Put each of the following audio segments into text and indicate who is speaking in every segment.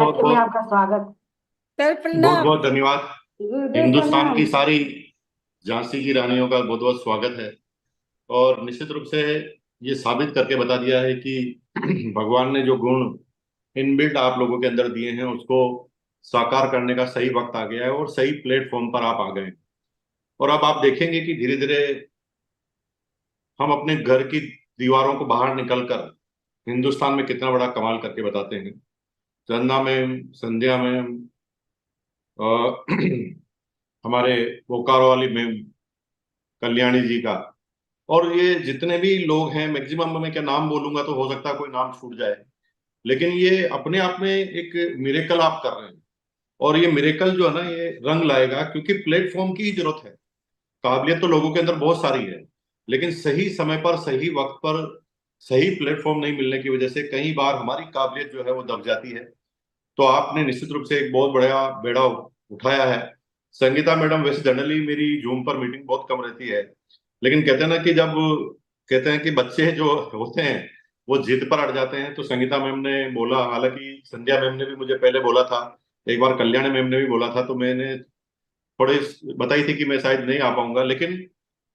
Speaker 1: बहुत
Speaker 2: में
Speaker 1: बहुत
Speaker 2: आपका स्वागत। सर
Speaker 1: बहुत
Speaker 2: प्रणाम।
Speaker 1: बहुत धन्यवाद।
Speaker 2: गुरुदेव
Speaker 1: हिंदुस्तान
Speaker 2: प्रणाम।
Speaker 1: की सारी झांसी की रानियों का बहुत बहुत स्वागत है। और निश्चित रूप से ये साबित करके बता दिया है कि भगवान ने जो गुण इनबिल्ट आप लोगों के अंदर दिए हैं उसको साकार करने का सही वक्त आ गया है और सही प्लेटफॉर्म पर आप आ गए हैं। और अब आप देखेंगे कि धीरे धीरे हम अपने घर की दीवारों को बाहर निकलकर हिंदुस्तान में कितना बड़ा कमाल करके बताते हैं। चंदा मैम, संध्या मैम, हमारे बोकारो वाली मैम, कल्याणी जी का, और ये जितने भी लोग हैं मैक्सिमम, मैं क्या नाम बोलूंगा तो हो सकता है कोई नाम छूट जाए, लेकिन ये अपने आप में एक मिरेकल आप कर रहे हैं। और ये मिरेकल जो है ना ये रंग लाएगा, क्योंकि प्लेटफॉर्म की ही जरूरत है। काबिलियत तो लोगों के अंदर बहुत सारी है, लेकिन सही समय पर सही वक्त पर सही प्लेटफॉर्म नहीं मिलने की वजह से कई बार हमारी काबिलियत जो है वो दब जाती है। तो आपने निश्चित रूप से एक बहुत बड़ा बेड़ा उठाया है। संगीता मैडम, वैसे जनरली मेरी जूम पर मीटिंग बहुत कम रहती है, लेकिन कहते हैं ना कि जब कहते हैं कि बच्चे जो होते हैं वो जिद पर अड़ जाते हैं, तो संगीता मैम ने बोला, हालांकि संध्या मैम ने भी मुझे पहले बोला था, एक बार कल्याणी मैम ने भी बोला था, तो मैंने थोड़े बताई थी कि मैं शायद नहीं आ पाऊंगा, लेकिन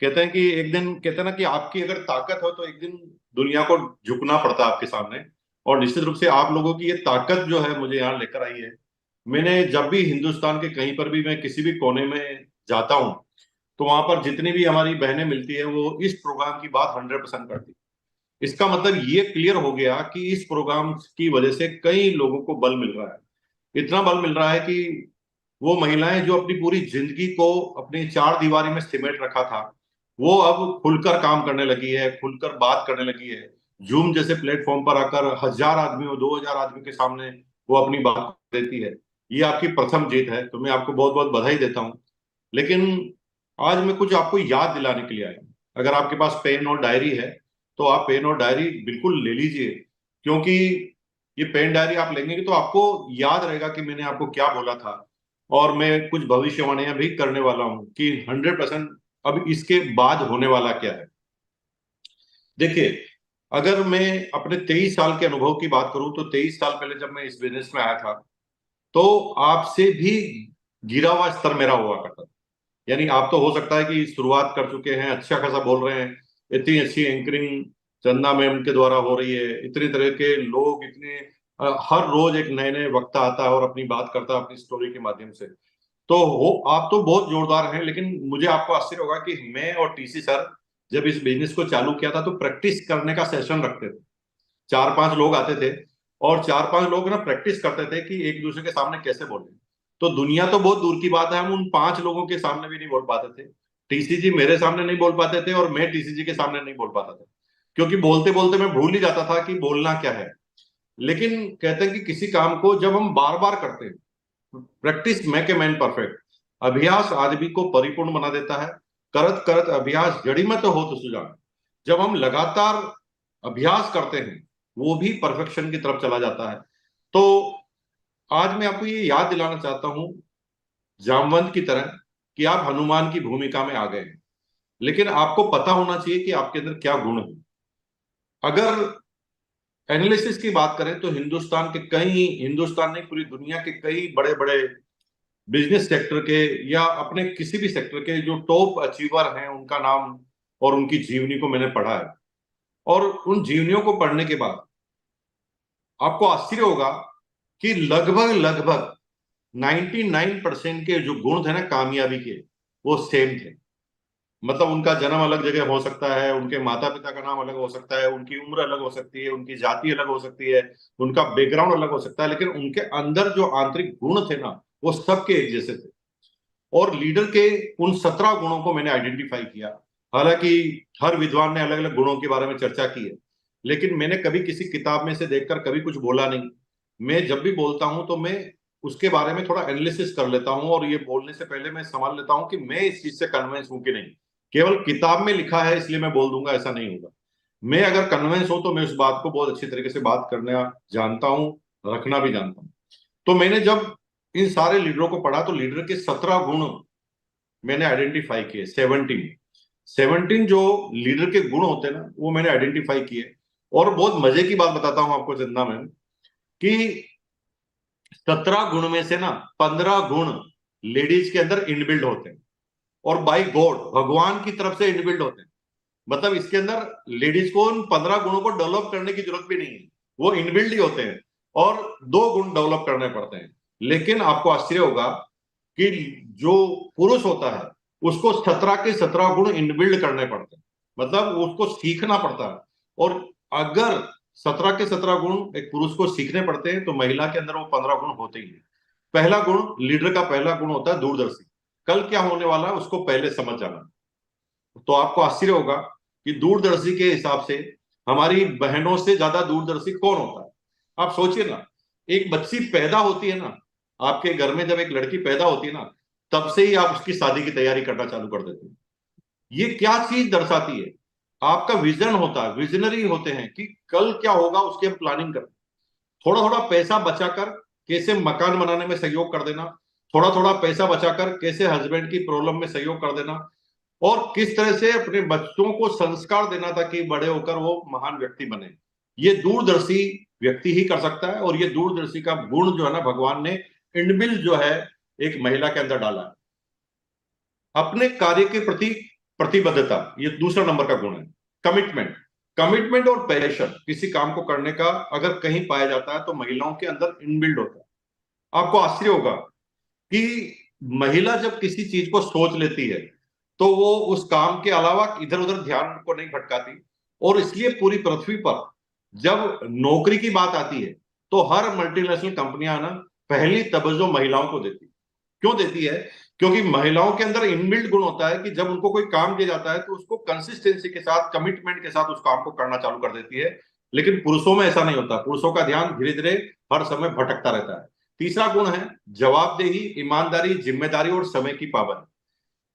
Speaker 1: कहते हैं कि एक दिन, कहते हैं ना कि आपकी अगर ताकत हो तो एक दिन दुनिया को झुकना पड़ता है आपके सामने। और निश्चित रूप से आप लोगों की ये ताकत जो है मुझे यहाँ लेकर आई है। मैंने जब भी हिंदुस्तान के कहीं पर भी मैं किसी भी कोने में जाता हूँ, तो वहां पर जितनी भी हमारी बहनें मिलती है वो इस प्रोग्राम की बात 100% करती है। इसका मतलब ये क्लियर हो गया कि इस प्रोग्राम की वजह से कई लोगों को बल मिल रहा है। इतना बल मिल रहा है कि वो महिलाएं जो अपनी पूरी जिंदगी को अपनी चार दीवारी में सिमट रखा था, वो अब खुलकर काम करने लगी है, खुलकर बात करने लगी है। जूम जैसे प्लेटफॉर्म पर आकर 1,000 आदमियों, 2,000 आदमी के सामने वो अपनी बात देती है। ये आपकी प्रथम जीत है, तो मैं आपको बहुत बहुत बधाई देता हूँ। लेकिन आज मैं कुछ आपको याद दिलाने के लिए आया हूं। अगर आपके पास पेन और डायरी है तो आप पेन और डायरी बिल्कुल ले लीजिए, क्योंकि ये पेन डायरी आप लेंगे तो आपको याद रहेगा कि मैंने आपको क्या बोला था। और मैं कुछ भविष्यवाणियां भी करने वाला हूं कि 100% अब इसके बाद होने वाला क्या है। देखिए, अगर मैं अपने 23 साल के अनुभव की बात करूं तो 23 साल पहले जब मैं इस बिजनेस में आया था, तो आपसे भी गिरा हुआ स्तर मेरा हुआ करता था। यानी आप तो हो सकता है कि शुरुआत कर चुके हैं, अच्छा खासा बोल रहे हैं, इतनी अच्छी एंकरिंग चंदा मैम के द्वारा हो रही है, इतने तरह के लोग, इतने हर रोज एक नए नए वक्ता आता है और अपनी बात करता है अपनी स्टोरी के माध्यम से। तो हो आप तो बहुत जोरदार हैं, लेकिन मुझे आपको आश्चर्य होगा कि मैं और टीसी सर जब इस बिजनेस को चालू किया था तो प्रैक्टिस करने का सेशन रखते थे। 4-5 लोग आते थे और 4-5 लोग ना प्रैक्टिस करते थे कि एक दूसरे के सामने कैसे बोले। तो दुनिया तो बहुत दूर की बात है, हम उन 5 लोगों के सामने भी नहीं बोल पाते थे। टीसीजी मेरे सामने नहीं बोल पाते थे और मैं टीसीजी के सामने नहीं बोल पाता था, क्योंकि बोलते बोलते मैं भूल ही जाता था कि बोलना क्या है। लेकिन कहते हैं कि किसी काम को जब हम बार बार करते हैं, practice make a man perfect, अभ्यास आदमी को परिपूर्ण बना देता है। करत करत अभ्यास जड़ी में तो हो तो सुजान। जब हम लगातार अभ्यास करते हैं, वो भी परफेक्शन की तरफ चला जाता है। तो आज मैं आपको ये याद दिलाना चाहता हूं, जामवंत की तरह, कि आप हनुमान की भूमिका में आ गए हैं, लेकिन आपको पता होना चाहिए कि आपके अंदर क्या गुण है। अगर एनालिसिस की बात करें तो हिंदुस्तान नहीं, पूरी दुनिया के कई बड़े बड़े बिजनेस सेक्टर के या अपने किसी भी सेक्टर के जो टॉप अचीवर हैं उनका नाम और उनकी जीवनी को मैंने पढ़ा है। और उन जीवनियों को पढ़ने के बाद आपको आश्चर्य होगा कि लगभग लगभग 99% के जो गुण थे ना कामयाबी के, वो सेम थे। मतलब उनका जन्म अलग जगह हो सकता है, उनके माता पिता का नाम अलग हो सकता है, उनकी उम्र अलग हो सकती है, उनकी जाति अलग हो सकती है, उनका बैकग्राउंड अलग हो सकता है, लेकिन उनके अंदर जो आंतरिक गुण थे ना वो सबके एक जैसे थे। और लीडर के उन 17 गुणों को मैंने आइडेंटिफाई किया। हालांकि हर विद्वान ने अलग अलग गुणों के बारे में चर्चा की है, लेकिन मैंने कभी किसी किताब में से देखकर कभी कुछ बोला नहीं। मैं जब भी बोलता हूं तो मैं उसके बारे में थोड़ा एनालिसिस कर लेता हूं, और ये बोलने से पहले मैं समझ लेता हूं कि मैं इस चीज से कन्विंस हूं कि नहीं। केवल किताब में लिखा है इसलिए मैं बोल दूंगा, ऐसा नहीं होगा। मैं अगर कन्विंस हूं तो मैं उस बात को बहुत अच्छी तरीके से बात करना जानता हूं, रखना भी जानता हूं। तो मैंने जब इन सारे लीडरों को पढ़ा तो लीडर के 17 गुण मैंने आइडेंटिफाई किए। 17 जो लीडर के गुण होते हैं ना वो मैंने आइडेंटिफाई किए। और बहुत मजे की बात बताता हूं आपको चंदा मैम, कि 17 गुण में से ना 15 गुण लेडीज के अंदर इनबिल्ड होते हैं, और बाय गॉड, भगवान की तरफ से इनबिल्ड होते हैं। मतलब इसके अंदर लेडीज को उन 15 गुणों को डेवलप करने की जरूरत भी नहीं है, वो इनबिल्ड ही होते हैं। और 2 गुण डेवलप करने पड़ते हैं। लेकिन आपको आश्चर्य होगा कि जो पुरुष होता है उसको 17 के 17 गुण इनबिल्ड करने पड़ते हैं, मतलब उसको सीखना पड़ता है। और अगर 17 के 17 गुण एक पुरुष को सीखने पड़ते हैं तो महिला के अंदर वो 15 गुण होते ही हैं। पहला गुण, लीडर का पहला गुण होता है दूरदर्शी। कल क्या होने वाला है उसको पहले समझ जाना। तो आपको आश्चर्य होगा कि दूरदर्शी के हिसाब से हमारी बहनों से ज्यादा दूरदर्शी कौन होता है। आप सोचिए ना, एक बच्ची पैदा होती है ना, आपके घर में जब एक लड़की पैदा होती है ना, तब से ही आप उसकी शादी की तैयारी करना चालू कर देते हैं। ये क्या चीज दर्शाती है? आपका विजन होता है, विजनरी होते हैं कि कल क्या होगा उसकी हम प्लानिंग करते हैं। थोड़ा थोड़ा पैसा बचाकर कैसे मकान बनाने में सहयोग कर देना, थोड़ा थोड़ा पैसा बचाकर कैसे हस्बैंड की प्रॉब्लम में सहयोग कर देना, और किस तरह से अपने बच्चों को संस्कार देना ताकि बड़े होकर वो महान व्यक्ति बने। ये दूरदर्शी व्यक्ति ही कर सकता है, और ये दूरदर्शी का गुण जो है ना, भगवान ने इनबिल्ट जो है एक महिला के अंदर डाला है। अपने कार्य के प्रति प्रतिबद्धता, ये दूसरा नंबर का गुण है। कमिटमेंट, कमिटमेंट और पैशन किसी काम को करने का अगर कहीं पाया जाता है तो महिलाओं के अंदर इनबिल्ड होता है। आपको आश्चर्य होगा कि महिला जब किसी चीज को सोच लेती है तो वो उस काम के अलावा इधर उधर ध्यान को नहीं भटकाती। और इसलिए पूरी पृथ्वी पर जब नौकरी की बात आती है तो हर मल्टीनेशनल कंपनियां ना पहली तवज्जो महिलाओं को देती। क्यों देती है? क्योंकि महिलाओं के अंदर इनबिल्ट गुण होता है कि जब उनको कोई काम दिया जाता है तो उसको कंसिस्टेंसी के साथ, कमिटमेंट के साथ उस काम को करना चालू कर देती है। लेकिन पुरुषों में ऐसा नहीं होता, पुरुषों का ध्यान धीरे धीरे हर समय भटकता रहता है। तीसरा गुण है जवाबदेही, ईमानदारी, जिम्मेदारी और समय की पाबंदी।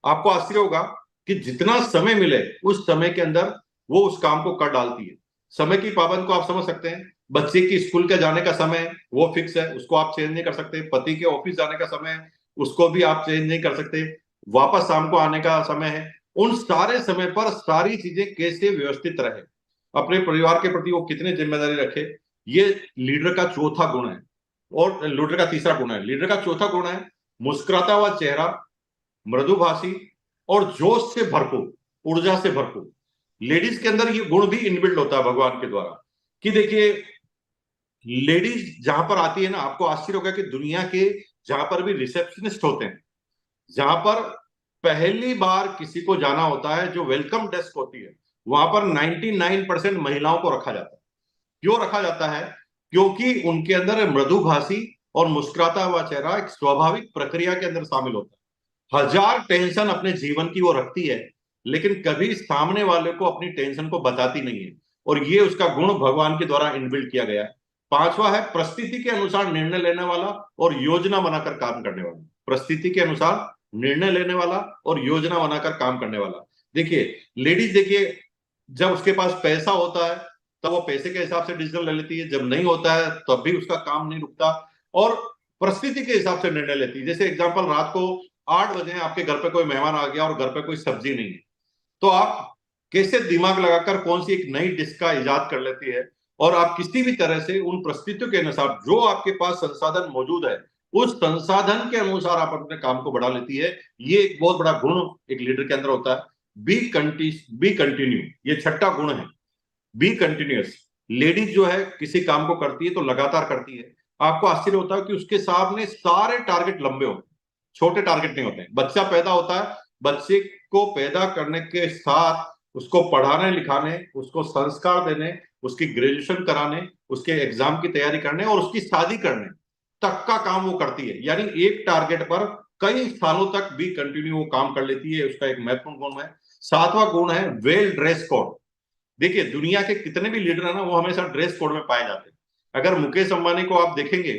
Speaker 1: आपको आश्चर्य होगा कि जितना समय मिले उस समय के अंदर वो उस काम को कर डालती है। समय की पाबंद को आप समझ सकते हैं। बच्चे की स्कूल के जाने का समय वो फिक्स है, उसको आप चेंज नहीं कर सकते। पति के ऑफिस जाने का समय है, उसको भी आप चेंज नहीं कर सकते। वापस शाम को आने का समय है। उन सारे समय पर सारी चीजें कैसे व्यवस्थित रहे, अपने परिवार के प्रति वो कितने जिम्मेदारी रखे, ये लीडर का चौथा गुण है। और लीडर का तीसरा गुण है, लीडर का चौथा गुण है मुस्कुराता हुआ चेहरा, मृदुभाषी और जोश से भरपूर, ऊर्जा से भरपूर। लेडीज के अंदर ये गुण भी इनबिल्ड होता है भगवान के द्वारा। कि देखिए, लेडीज जहां पर आती है ना, आपको आश्चर्य होगा कि दुनिया के जहां पर भी रिसेप्शनिस्ट होते हैं, जहां पर पहली बार किसी को जाना होता है, जो वेलकम डेस्क होती है, वहां पर 99% महिलाओं को रखा जाता है। क्यों रखा जाता है? क्योंकि उनके अंदर मृदुभाषी और मुस्कुराता हुआ चेहरा एक स्वाभाविक प्रक्रिया के अंदर शामिल होता है। हजार टेंशन अपने जीवन की वो रखती है, लेकिन कभी सामने वाले को अपनी टेंशन को बताती नहीं है। और ये उसका गुण भगवान के द्वारा इनबिल्ट किया गया है। पांचवा है परिस्थिति के अनुसार निर्णय लेने वाला और योजना बनाकर काम करने वाला। परिस्थिति के अनुसार निर्णय लेने वाला और योजना बनाकर काम करने वाला। देखिए, लेडीज देखिए, जब उसके पास पैसा होता है तब वो पैसे के हिसाब से डिसीजन ले लेती है, जब नहीं होता है तब भी उसका काम नहीं रुकता, और परिस्थिति के हिसाब से निर्णय लेती है। जैसे एग्जांपल, रात को 8 बजे आपके घर पे कोई मेहमान आ गया और घर पे कोई सब्जी नहीं है, तो आप कैसे दिमाग लगाकर कौन सी एक नई डिश का इजाद कर लेती है। और आप किसी भी तरह से उन परिस्थितियों के अनुसार जो आपके पास संसाधन मौजूद है, उस संसाधन के अनुसार आप अपने काम को बढ़ा लेती है। ये एक बहुत बड़ा गुण एक लीडर के अंदर होता है। बी कंटिन्यू, ये छठा गुण है, बी कंटिन्यूअस। लेडीज जो है किसी काम को करती है तो लगातार करती है। आपको आश्चर्य होता है कि उसके सामने सारे टारगेट लंबे होते हैं, छोटे टारगेट नहीं होते हैं। बच्चा पैदा होता है, बच्चे को पैदा करने के साथ उसको पढ़ाने लिखाने, उसको संस्कार देने, उसकी ग्रेजुएशन कराने, उसके एग्जाम की तैयारी करने और उसकी शादी करने तक का काम वो करती है। यानी एक टारगेट पर कई सालों तक भी कंटिन्यू वो काम कर लेती है। उसका एक महत्वपूर्ण गुण है। सातवां गुण है वेल ड्रेस कोड। देखिए, दुनिया के कितने भी लीडर है ना, वो हमेशा ड्रेस कोड में पाए जाते हैं। अगर मुकेश अंबानी को आप देखेंगे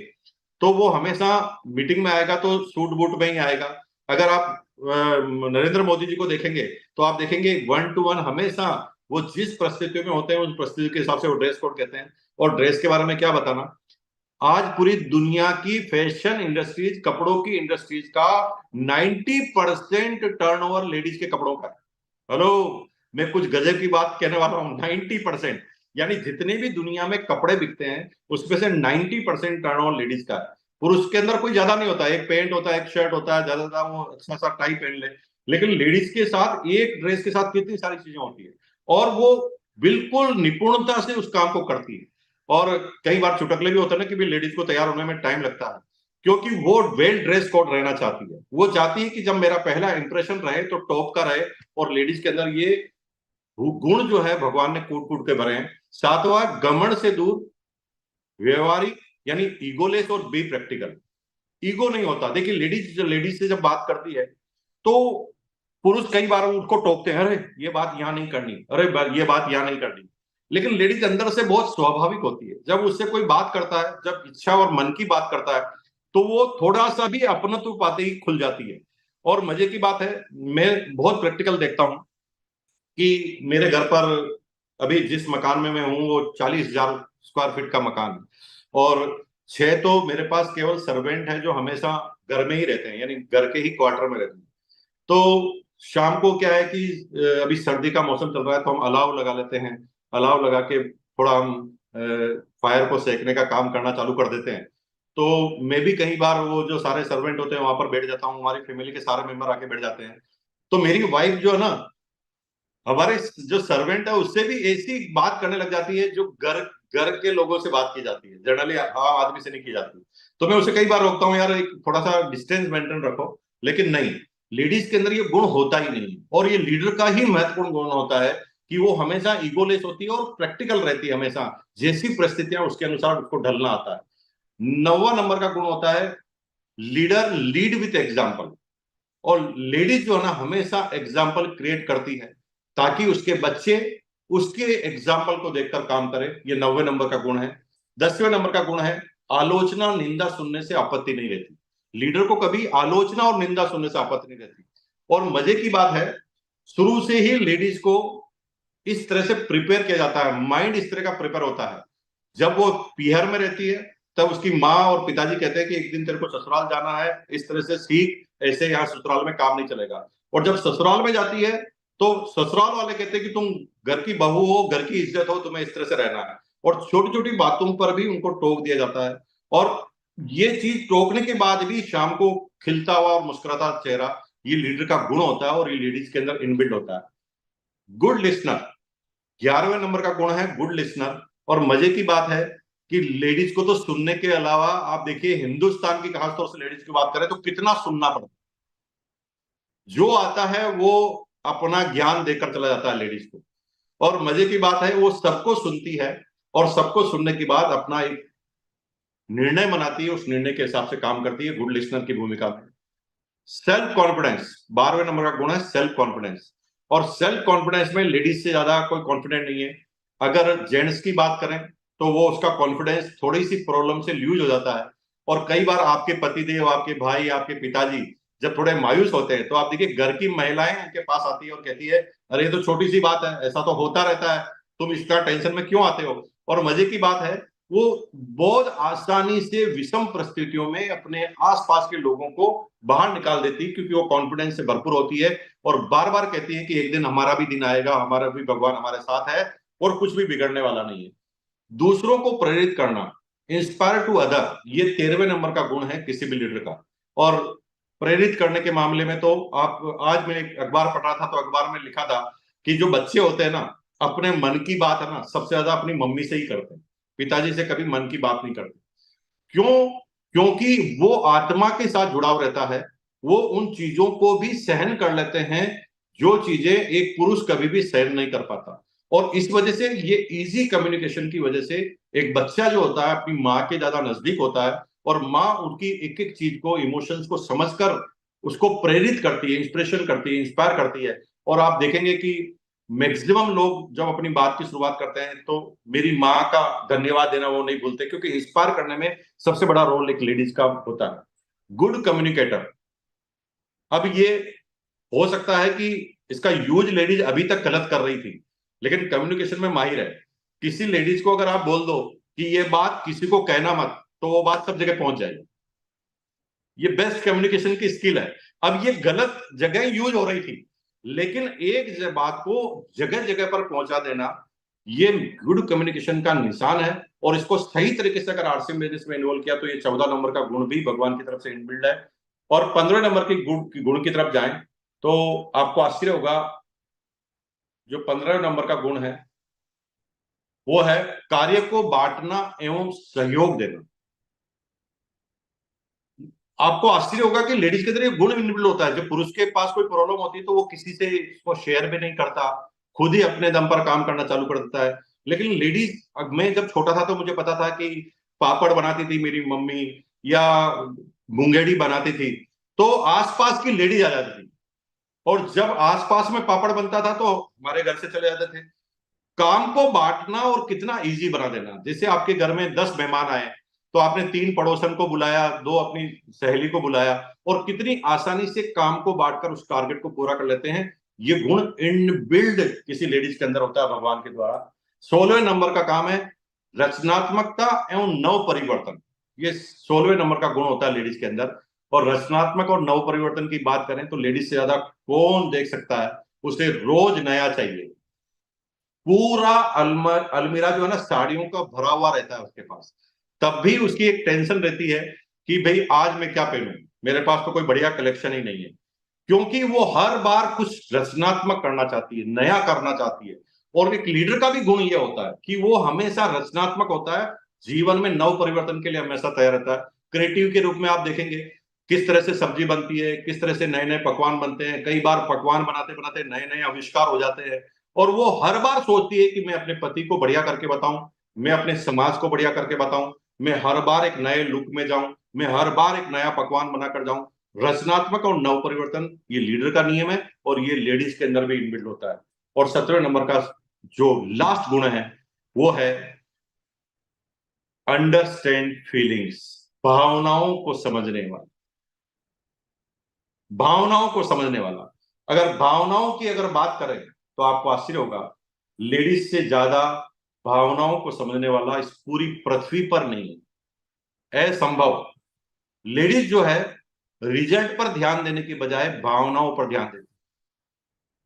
Speaker 1: तो वो हमेशा मीटिंग में आएगा तो सूट बूट में ही आएगा। अगर आप नरेंद्र मोदी जी को देखेंगे तो आप देखेंगे 1 to 1 हमेशा वो जिस परिस्थितियों में होते हैं उस परिस्थिति के हिसाब से वो ड्रेस कोड कहते हैं। और ड्रेस के बारे में क्या बताना, आज पूरी दुनिया की फैशन इंडस्ट्रीज, कपड़ों की इंडस्ट्रीज का 90% टर्नओवर लेडीज के कपड़ों का है। हेलो, मैं कुछ गजब की बात कहने वाला हूं, 90%। यानी जितने भी दुनिया में कपड़े बिकते हैं उसमें से 90% टर्नओवर लेडीज का है। पुरुष के अंदर कोई ज्यादा नहीं होता, एक पैंट होता है, एक शर्ट होता है, ज्यादा वो अच्छा सा टाई पहन ले। लेकिन लेडीज के साथ एक ड्रेस के साथ कितनी सारी चीजें होती है, और वो बिल्कुल निपुणता से उस काम को करती है। और कई बार चुटकले भी होते हैं ना कि भी लेडीज को तैयार होने में टाइम लगता है, क्योंकि वो वेल ड्रेस कोड रहना चाहती है। वो चाहती है कि जब मेरा पहला इंप्रेशन रहे तो टॉप का रहे। और लेडीज के अंदर ये गुण जो है भगवान ने कूट कूट के भरे हैं। सातवां, घमंड से दूर, व्यवहारिक, यानी ईगोलेस और बी प्रैक्टिकल। ईगो नहीं होता। देखिए लेडीज से जब बात करती है तो पुरुष कई बार उसको टोकते हैं, अरे ये बात यहां नहीं करनी, अरे ये बात यहां नहीं करनी। लेकिन लेडीज अंदर से बहुत स्वाभाविक होती है। जब उससे कोई बात करता है, जब इच्छा और मन की बात करता है, तो वो थोड़ा सा भी अपनत्व पाते ही खुल जाती है। और मजे की बात है, मैं बहुत प्रैक्टिकल देखता हूं कि मेरे घर पर अभी जिस मकान में मैं हूं वो 40,000 स्क्वायर फीट का मकान है, और 6 तो मेरे पास केवल सर्वेंट है जो हमेशा घर में ही रहते हैं, यानी घर के ही क्वार्टर में रहते हैं। तो शाम को क्या है कि अभी सर्दी का मौसम चल रहा है, तो हम अलाव लगा लेते हैं। अलाव लगा के थोड़ा हम फायर को सेकने का काम करना चालू कर देते हैं। तो मैं भी कई बार वो जो सारे सर्वेंट होते हैं वहां पर बैठ जाता हूँ, हमारी फैमिली के सारे मेंबर आके बैठ जाते हैं। तो मेरी वाइफ जो है ना, हमारे जो सर्वेंट है उससे भी ऐसी बात करने लग जाती है जो घर घर के लोगों से बात की जाती है, जनरली आम आदमी से नहीं की जाती। तो मैं उसे कई बार रोकता हूँ, यार एक थोड़ा सा डिस्टेंस मेंटेन रखो। लेकिन नहीं, लेडीज के अंदर ये गुण होता ही नहीं है। और ये लीडर का ही महत्वपूर्ण गुण होता है कि वो हमेशा ईगोलेस होती है और प्रैक्टिकल रहती है। हमेशा जैसी परिस्थितियां उसके अनुसार उसको ढलना आता है। 9वां नंबर का गुण होता है लीडर लीड विथ एग्जाम्पल। और लेडीज जो है ना हमेशा एग्जाम्पल क्रिएट करती है, ताकि उसके बच्चे उसके एग्जाम्पल को देखकर काम करें। ये 90वें नंबर का गुण है। 10वें नंबर का गुण है आलोचना निंदा सुनने से आपत्ति नहीं रहती। लीडर को कभी आलोचना और निंदा सुनने से आपत्ति नहीं रहती। और मजे की बात है, शुरू से ही लेडीज को इस तरह से प्रिपेयर किया जाता है, माइंड इस तरह का प्रिपेयर होता है। जब वो पीहर में रहती है तब उसकी माँ और पिताजी कहते हैं कि एक दिन तेरे को ससुराल जाना है, इस तरह से सीख, ऐसे यहाँ ससुराल में काम नहीं चलेगा। और जब ससुराल में जाती है तो ससुराल वाले कहते हैं कि तुम घर की बहू हो, घर की इज्जत हो, तुम्हें इस तरह से रहना है। और छोटी छोटी बातों पर भी उनको टोक दिया जाता है। और ये चीज टोकने के बाद भी शाम को खिलता हुआ और मुस्कुराता चेहरा, ये लीडर का गुण होता है और ये लेडीज के अंदर इनबिल्ट होता है। गुड लिसनर, 11वें नंबर का गुण है गुड लिसनर। और मजे की बात है कि लेडीज को तो सुनने के अलावा, आप देखिए हिंदुस्तान की खासतौर से लेडीज की बात करें तो कितना सुनना पड़ता है। जो आता है वो अपना ज्ञान देकर चला जाता है लेडीज को। और मजे की बात है वो सबको सुनती है, और सबको सुनने के बाद अपना एक निर्णय बनाती है, उस निर्णय के हिसाब से काम करती है गुड लिसनर की भूमिका में। सेल्फ कॉन्फिडेंस, 12वें नंबर का गुण है सेल्फ कॉन्फिडेंस। और सेल्फ कॉन्फिडेंस में लेडीज से ज्यादा कोई कॉन्फिडेंट नहीं है। अगर जेंट्स की बात करें तो वो उसका कॉन्फिडेंस थोड़ी सी प्रॉब्लम से लूज हो जाता है। और कई बार आपके पतिदेव, आपके भाई, आपके पिताजी जब थोड़े मायूस होते हैं तो आप देखिए घर की महिलाएं उनके पास आती है और कहती है, अरे ये तो छोटी सी बात है, ऐसा तो होता रहता है, तुम इसका टेंशन में क्यों आते हो। और मजे की बात है वो बहुत आसानी से विषम परिस्थितियों में अपने आसपास के लोगों को बाहर निकाल देती है, क्योंकि वो कॉन्फिडेंस से भरपूर होती है। और बार बार कहती है कि एक दिन हमारा भी दिन आएगा, हमारा भी भगवान हमारे साथ है, और कुछ भी बिगड़ने वाला नहीं है। दूसरों को प्रेरित करना, इंस्पायर टू अदर, ये 13वें नंबर का गुण है किसी भी लीडर का। और प्रेरित करने के मामले में तो आप, आज मैं एक अखबार पढ़ रहा था तो अखबार में लिखा था कि जो बच्चे होते हैं ना, अपने मन की बात है ना सबसे ज्यादा अपनी मम्मी से ही करते हैं, पिताजी से कभी मन की बात नहीं करते। क्यों? क्योंकि वो आत्मा के साथ जुड़ाव रहता है। वो उन चीजों को भी सहन कर लेते हैं जो चीजें एक पुरुष कभी भी सहन नहीं कर पाता। और इस वजह से ये इजी कम्युनिकेशन की वजह से एक बच्चा जो होता है अपनी माँ के ज्यादा नजदीक होता है, और माँ उनकी एक एक चीज को, इमोशंस को समझकर उसको प्रेरित करती है, इंस्पिरेशन करती है, इंस्पायर करती है। और आप देखेंगे कि मैक्सिमम लोग जब अपनी बात की शुरुआत करते हैं तो मेरी माँ का धन्यवाद देना वो नहीं भूलते, क्योंकि इंस्पायर करने में सबसे बड़ा रोल एक लेडीज का होता है। गुड कम्युनिकेटर, अब ये हो सकता है कि इसका यूज लेडीज अभी तक गलत कर रही थी, लेकिन कम्युनिकेशन में माहिर है। किसी लेडीज को अगर आप बोल दो कि ये बात किसी को कहना मत, तो वो बात सब जगह पहुंच जाएगी। ये बेस्ट कम्युनिकेशन की स्किल है। अब ये गलत जगह यूज हो रही थी, लेकिन एक बात को जगह जगह पर पहुंचा देना, ये गुड कम्युनिकेशन का निशान है। और इसको सही तरीके से अगर आरसीएम बिजनेस में इन्वॉल्व किया तो ये 14 नंबर का गुण भी भगवान की तरफ से इनबिल्ड है। और 15 नंबर के गुण की तरफ जाएं तो आपको आश्चर्य होगा। जो 15 नंबर का गुण है वो है कार्य को बांटना एवं सहयोग देना। आपको आश्चर्य होगा कि लेडीज के अंदर एक गुण इनबिल्ट होता है। जब पुरुष के पास कोई प्रॉब्लम होती है तो वो किसी से इसको शेयर भी नहीं करता, खुद ही अपने दम पर काम करना चालू कर देता है। लेकिन लेडीज, मैं जब छोटा था तो मुझे पता था कि पापड़ बनाती थी मेरी मम्मी, या मुंगेड़ी बनाती थी, तो आसपास की लेडीज आ जाती थी। और जब आसपास में पापड़ बनता था तो हमारे घर से चले जाते थे। काम को बांटना और कितना इजी बना देना। जैसे आपके घर में 10 मेहमान आए तो आपने 3 पड़ोसन को बुलाया, 2 अपनी सहेली को बुलाया, और कितनी आसानी से काम को बांटकर उस टारगेट को पूरा कर लेते हैं। ये गुण इनबिल्ड किसी लेडीज के अंदर होता है भगवान के द्वारा। 16वें नंबर का काम है रचनात्मकता एवं नव परिवर्तन। ये 16वें नंबर का गुण होता है लेडीज के अंदर। और रचनात्मक और नव परिवर्तन की बात करें तो लेडीज से ज्यादा कौन देख सकता है। उसे रोज नया चाहिए। पूरा अलमीरा जो है ना साड़ियों का भरा हुआ रहता है उसके पास। तब भी उसकी एक टेंशन रहती है कि भाई आज मैं क्या पहनूं, मेरे पास तो कोई बढ़िया कलेक्शन ही नहीं है। क्योंकि वो हर बार कुछ रचनात्मक करना चाहती है, नया करना चाहती है। और एक लीडर का भी गुण ये होता है कि वो हमेशा रचनात्मक होता है, जीवन में नव परिवर्तन के लिए हमेशा तैयार रहता है। क्रिएटिव के रूप में आप देखेंगे किस तरह से सब्जी बनती है, किस तरह से नए नए पकवान बनते हैं। कई बार पकवान बनाते बनाते नए नए आविष्कार हो जाते हैं। और वो हर बार सोचती है कि मैं अपने पति को बढ़िया करके बताऊं, मैं अपने समाज को बढ़िया करके बताऊं, मैं हर बार एक नए लुक में जाऊं, मैं हर बार एक नया पकवान बनाकर जाऊं। रचनात्मक और नव परिवर्तन ये लीडर का नियम है, और ये लेडीज के अंदर भी इनबिल्ट होता है। और 17वें नंबर का जो लास्ट गुण है वो है अंडरस्टैंड फीलिंग्स, भावनाओं को समझने वाला। भावनाओं को समझने वाला। अगर भावनाओं की अगर बात करें तो आपको आश्चर्य होगा, लेडीज से ज्यादा भावनाओं को समझने वाला इस पूरी पृथ्वी पर नहीं है। असंभव। लेडीज जो है रिजल्ट पर ध्यान देने की बजाय भावनाओं पर ध्यान देती,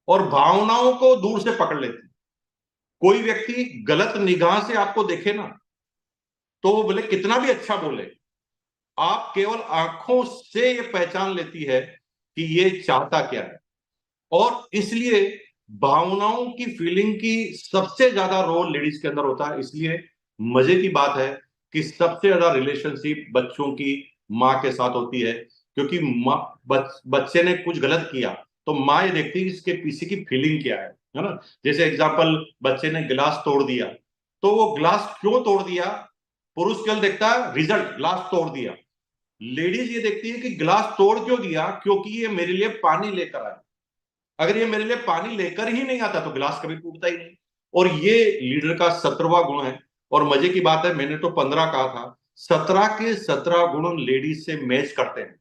Speaker 1: और भावनाओं को दूर से पकड़ लेती। कोई व्यक्ति गलत निगाह से आपको देखे ना, तो वो बोले कितना भी अच्छा बोले, आप केवल आंखों से ये पहचान लेती है कि ये चाहता क्या है। और इसलिए भावनाओं की फीलिंग की सबसे ज्यादा रोल लेडीज के अंदर होता है। इसलिए मजे की बात है कि सबसे ज्यादा रिलेशनशिप बच्चों की माँ के साथ होती है। क्योंकि माँ, बच्चे ने कुछ गलत किया तो माँ ये देखती है कि इसके पीछे की फीलिंग क्या है ना। जैसे एग्जाम्पल, बच्चे ने गिलास तोड़ दिया, तो वो गिलास क्यों तोड़ दिया, पुरुष केवल देखता है रिजल्ट, गिलास तोड़ दिया। लेडीज ये देखती है कि गिलास तोड़ क्यों दिया, क्योंकि ये मेरे लिए पानी लेकर आया। अगर ये मेरे लिए पानी लेकर ही नहीं आता तो गिलास कभी टूटता ही नहीं। और ये लीडर का 17वां गुण है। और मजे की बात है, मैंने तो 15 कहा था, 17 के 17 गुण लेडीज से मैच करते हैं।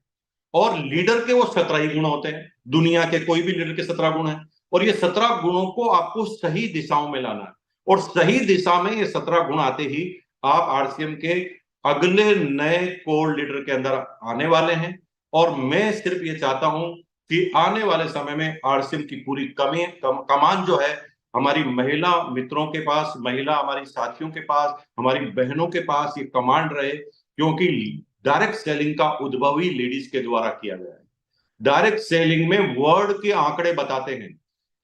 Speaker 1: और लीडर के वो 17 ही गुण होते हैं। दुनिया के कोई भी लीडर के 17 गुण हैं। और ये 17 गुणों को आपको सही दिशाओं में लाना है। और सही दिशा में ये 17 गुण आते ही आप आरसीएम के अगले नए कोर लीडर के अंदर आने वाले हैं। और मैं सिर्फ ये चाहता हूं कि आने वाले समय में आरसीएम की पूरी कमान जो है हमारी महिला मित्रों के पास, महिला हमारी साथियों के पास, हमारी बहनों के पास ये कमांड रहे। क्योंकि डायरेक्ट सेलिंग का उद्भव ही लेडीज के द्वारा किया गया है। डायरेक्ट सेलिंग में वर्ड के आंकड़े बताते हैं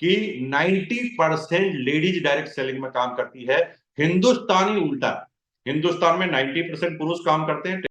Speaker 1: कि 90% लेडीज डायरेक्ट सेलिंग में काम करती है। हिंदुस्तानी उल्टा है। हिंदुस्तान में 90% पुरुष काम करते हैं।